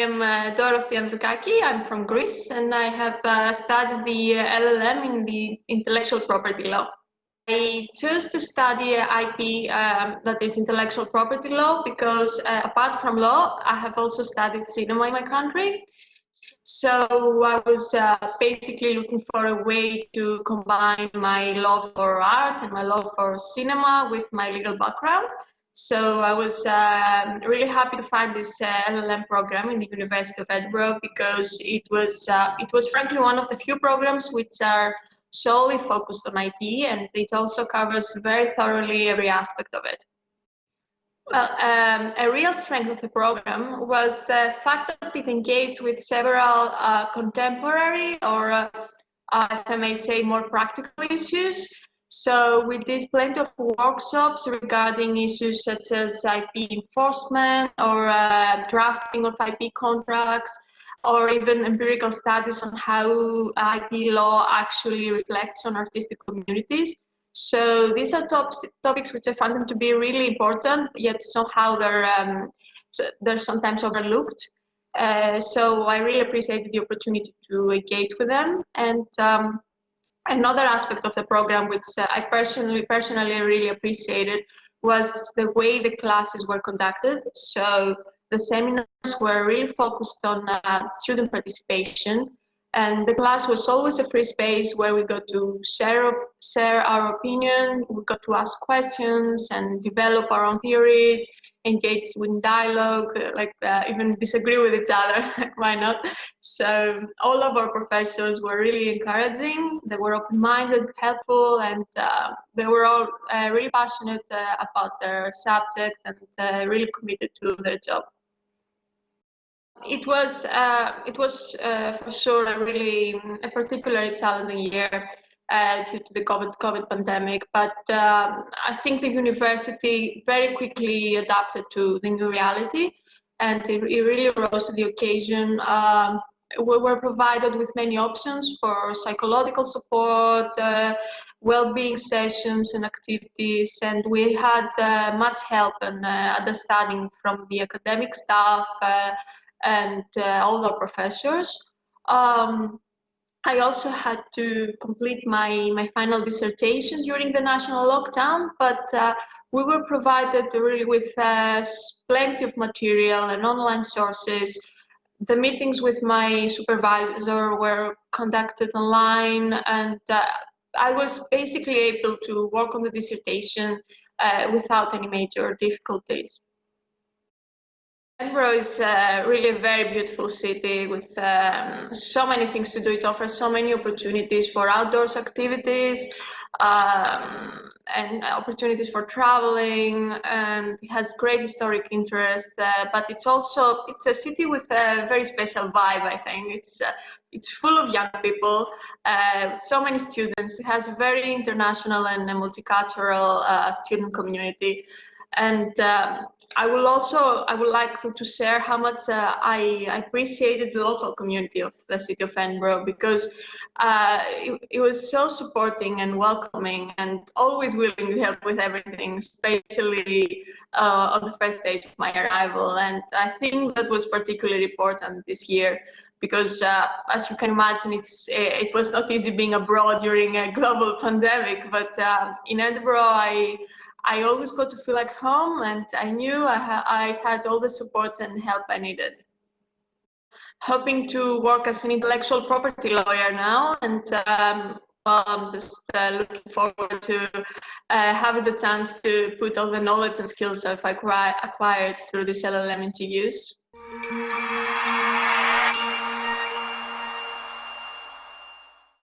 am Dorothy Androukaki. I'm from Greece, and I have studied the LLM in the intellectual property law. I chose to study IP, that is intellectual property law, because apart from law, I have also studied cinema in my country. So I was basically looking for a way to combine my love for art and my love for cinema with my legal background. So I was really happy to find this LLM program in the University of Edinburgh, because it was frankly one of the few programs which are solely focused on IP, and it also covers very thoroughly every aspect of it. Well, a real strength of the program was the fact that it engaged with several contemporary, or if I may say, more practical issues. So we did plenty of workshops regarding issues such as IP enforcement, or drafting of IP contracts, or even empirical studies on how IP law actually reflects on artistic communities. So these are topics which I found them to be really important, yet somehow they're sometimes overlooked. So I really appreciated the opportunity to engage with them. And another aspect of the program, which I personally really appreciated, was the way the classes were conducted. So the seminars were really focused on student participation, and the class was always a free space where we got to share our opinion, we got to ask questions and develop our own theories, engage in dialogue, even disagree with each other, why not? So all of our professors were really encouraging, they were open-minded, helpful, and they were all really passionate about their subject, and really committed to their job. It was for sure a particularly challenging year due to the COVID pandemic, but I think the university very quickly adapted to the new reality, and it really rose to the occasion. We were provided with many options for psychological support, well-being sessions and activities, and we had much help and understanding from the academic staff and all our professors. I also had to complete my final dissertation during the national lockdown, but we were provided really with plenty of material and online sources. The meetings with my supervisor were conducted online, and I was basically able to work on the dissertation without any major difficulties. Edinburgh is really a very beautiful city with so many things to do. It offers so many opportunities for outdoors activities and opportunities for traveling, and it has great historic interest. But it's a city with a very special vibe. I think it's full of young people, so many students. It has a very international and multicultural student community, and I would like to share how much I appreciated the local community of the city of Edinburgh, because it was so supporting and welcoming and always willing to help with everything, especially on the first days of my arrival. And I think that was particularly important this year, because as you can imagine, it was not easy being abroad during a global pandemic, but in Edinburgh, I always got to feel like home, and I knew I had all the support and help I needed. Hoping to work as an intellectual property lawyer now, and well, I'm just looking forward to having the chance to put all the knowledge and skills I've acquired through this LLM into use.